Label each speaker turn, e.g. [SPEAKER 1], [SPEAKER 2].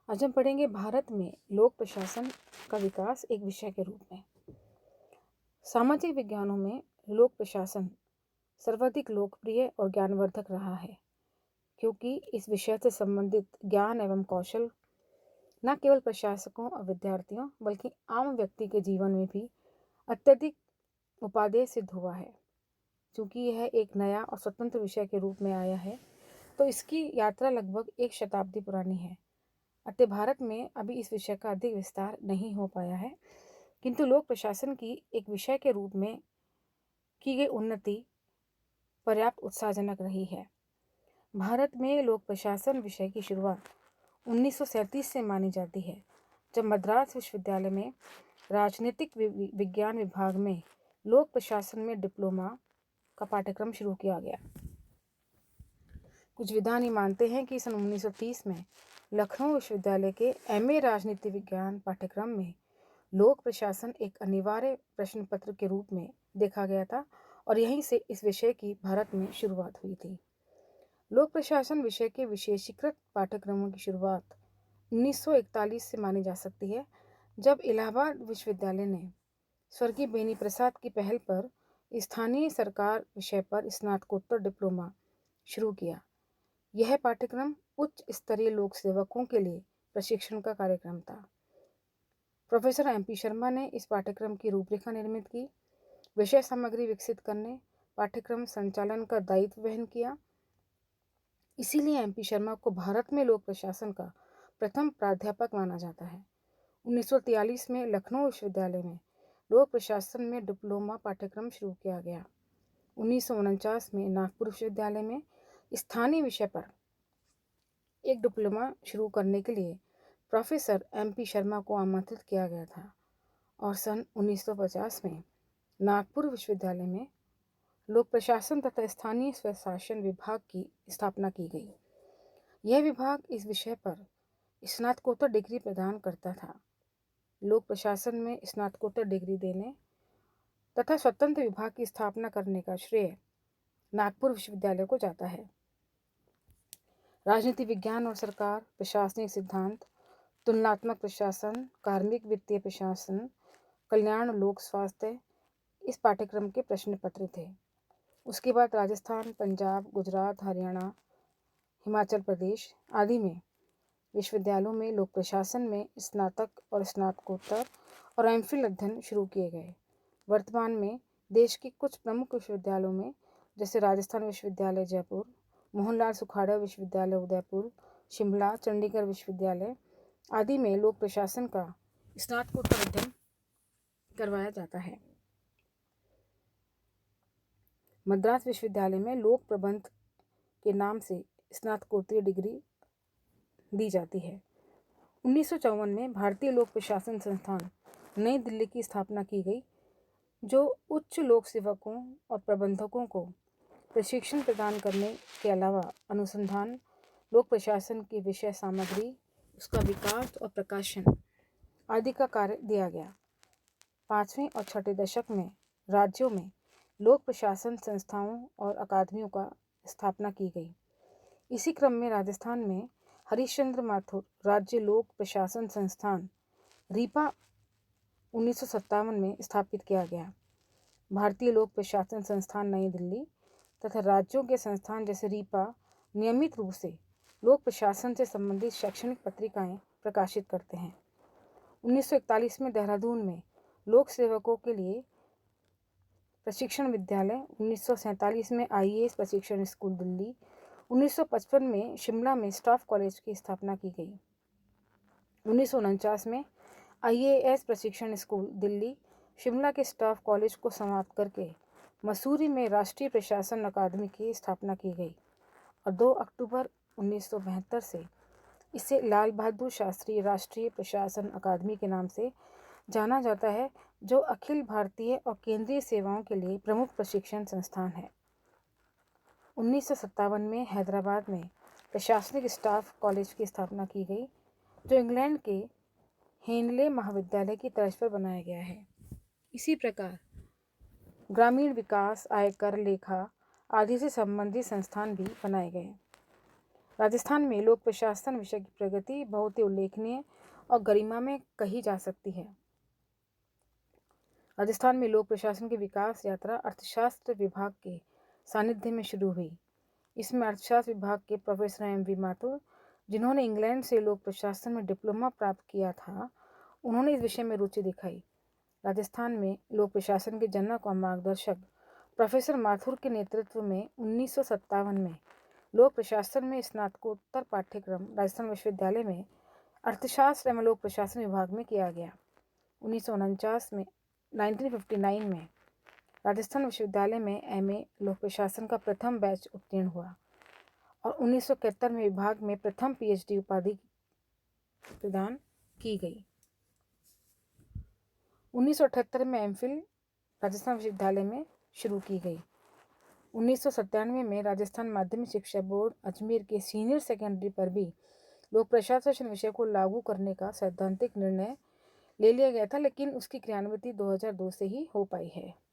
[SPEAKER 1] आज हम पढ़ेंगे भारत में लोक प्रशासन का विकास एक विषय के रूप में। सामाजिक विज्ञानों में लोक प्रशासन सर्वाधिक लोकप्रिय और ज्ञानवर्धक रहा है, क्योंकि इस विषय से संबंधित ज्ञान एवं कौशल न केवल प्रशासकों और विद्यार्थियों बल्कि आम व्यक्ति के जीवन में भी अत्यधिक उपादेय सिद्ध हुआ है। चूँकि यह एक नया और स्वतंत्र विषय के रूप में आया है, तो इसकी यात्रा लगभग एक शताब्दी पुरानी है। अतः भारत में अभी इस विषय का अधिक विस्तार नहीं हो पाया है, किंतु लोक प्रशासन की एक विषय के रूप में की गई उन्नति पर्याप्त उत्साहजनक रही है। भारत में लोक प्रशासन विषय की शुरुआत 1937 से मानी जाती है, जब मद्रास विश्वविद्यालय में राजनीतिक विज्ञान विभाग में लोक प्रशासन में डिप्लोमा का पाठ्यक्रम शुरू किया गया। कुछ विद्वान ये मानते हैं कि सन 1930 में लखनऊ विश्वविद्यालय के एमए राजनीति विज्ञान पाठ्यक्रम में लोक प्रशासन एक अनिवार्य प्रश्न पत्र के रूप में देखा गया था और यहीं से इस विषय की भारत में शुरुआत हुई थी। लोक प्रशासन विषय के विशेषीकृत पाठ्यक्रमों की शुरुआत 1941 से मानी जा सकती है, जब इलाहाबाद विश्वविद्यालय ने स्वर्गीय बेनी प्रसाद की पहल पर स्थानीय सरकार विषय पर स्नातकोत्तर डिप्लोमा शुरू किया। यह पाठ्यक्रम उच्च स्तरीय लोक सेवकों के लिए प्रशिक्षण का कार्यक्रम था। प्रोफेसर MP शर्मा ने इस पाठ्यक्रम की रूपरेखा निर्मित की, विषय सामग्री विकसित करने, पाठ्यक्रम संचालन का दायित्व वहन किया। इसीलिए MP शर्मा को भारत में लोक प्रशासन का प्रथम प्राध्यापक माना जाता है। 1943 में लखनऊ विश्वविद्यालय में लोक प्रशासन में डिप्लोमा पाठ्यक्रम शुरू किया गया। 1949 में नागपुर विश्वविद्यालय में स्थानीय विषय पर एक डिप्लोमा शुरू करने के लिए प्रोफेसर MP शर्मा को आमंत्रित किया गया था और सन 1950 में नागपुर विश्वविद्यालय में लोक प्रशासन तथा स्थानीय स्वशासन विभाग की स्थापना की गई। यह विभाग इस विषय पर स्नातकोत्तर डिग्री प्रदान करता था। लोक प्रशासन में स्नातकोत्तर डिग्री देने तथा स्वतंत्र विभाग की स्थापना करने का श्रेय नागपुर विश्वविद्यालय को जाता है। राजनीति विज्ञान और सरकार, प्रशासनिक सिद्धांत, तुलनात्मक प्रशासन, कार्मिक वित्तीय प्रशासन, कल्याण, लोक स्वास्थ्य इस पाठ्यक्रम के प्रश्न पत्र थे। उसके बाद राजस्थान, पंजाब, गुजरात, हरियाणा, हिमाचल प्रदेश आदि में विश्वविद्यालयों में लोक प्रशासन में स्नातक और स्नातकोत्तर और MPhil अध्ययन शुरू किए गए। वर्तमान में देश के कुछ प्रमुख विश्वविद्यालयों में, जैसे राजस्थान विश्वविद्यालय जयपुर, मोहनलाल सुखाड़िया विश्वविद्यालय उदयपुर, शिमला, चंडीगढ़ विश्वविद्यालय आदि में लोक प्रशासन का स्नातकोत्तर अध्ययन करवाया जाता है। मद्रास विश्वविद्यालय में लोक प्रबंध के नाम से स्नातकोत्तरीय डिग्री दी जाती है। 1954 में भारतीय लोक प्रशासन संस्थान नई दिल्ली की स्थापना की गई, जो उच्च लोक सेवकों और प्रबंधकों को प्रशिक्षण प्रदान करने के अलावा अनुसंधान, लोक प्रशासन की विषय सामग्री, उसका विकास और प्रकाशन आदि का कार्य दिया गया। 5वें और 6ठे दशक में राज्यों में लोक प्रशासन संस्थाओं और अकादमियों का स्थापना की गई। इसी क्रम में राजस्थान में हरिश्चंद्र माथुर राज्य लोक प्रशासन संस्थान रीपा 1957 में स्थापित किया गया। भारतीय लोक प्रशासन संस्थान नई दिल्ली तथा राज्यों के संस्थान जैसे रीपा नियमित रूप से लोक प्रशासन से संबंधित शैक्षणिक पत्रिकाएं प्रकाशित करते हैं। 1941 में देहरादून में लोक सेवकों के लिए प्रशिक्षण विद्यालय, 1947 में IAS प्रशिक्षण स्कूल दिल्ली, 1955 में शिमला में स्टाफ कॉलेज की स्थापना की गई। 1949 में IAS प्रशिक्षण स्कूल दिल्ली, शिमला के स्टाफ कॉलेज को समाप्त करके मसूरी में राष्ट्रीय प्रशासन अकादमी की स्थापना की गई और 2 अक्टूबर 1972 से इसे लाल बहादुर शास्त्री राष्ट्रीय प्रशासन अकादमी के नाम से जाना जाता है, जो अखिल भारतीय और केंद्रीय सेवाओं के लिए प्रमुख प्रशिक्षण संस्थान है। 1957 में हैदराबाद में प्रशासनिक स्टाफ कॉलेज की स्थापना की गई, जो इंग्लैंड के हेनले महाविद्यालय की तर्ज पर बनाया गया है। इसी प्रकार ग्रामीण विकास, आयकर, लेखा आदि से संबंधित संस्थान भी बनाए गए। राजस्थान में लोक प्रशासन विषय की प्रगति बहुत ही उल्लेखनीय और गरिमा में कही जा सकती है। राजस्थान में लोक प्रशासन की विकास यात्रा अर्थशास्त्र विभाग के सानिध्य में शुरू हुई। इसमें अर्थशास्त्र विभाग के प्रोफेसर M.V. माथुर, जिन्होंने इंग्लैंड से लोक प्रशासन में डिप्लोमा प्राप्त किया था, उन्होंने इस विषय में रुचि दिखाई। राजस्थान में लोक प्रशासन के जनक और मार्गदर्शक प्रोफेसर माथुर के नेतृत्व में 1957 में लोक प्रशासन में स्नातकोत्तर पाठ्यक्रम राजस्थान विश्वविद्यालय में अर्थशास्त्र एवं लोक प्रशासन विभाग में किया गया। 1959 में राजस्थान विश्वविद्यालय में MA लोक प्रशासन का प्रथम बैच उत्तीर्ण हुआ और 1971 में विभाग में प्रथम PhD उपाधि प्रदान की गई। 1978 में MPhil राजस्थान विश्वविद्यालय में शुरू की गई। 1997 में राजस्थान माध्यमिक शिक्षा बोर्ड अजमेर के सीनियर सेकेंडरी पर भी लोक प्रशासन विषय को लागू करने का सैद्धांतिक निर्णय ले लिया गया था, लेकिन उसकी क्रियान्विति 2002 से ही हो पाई है।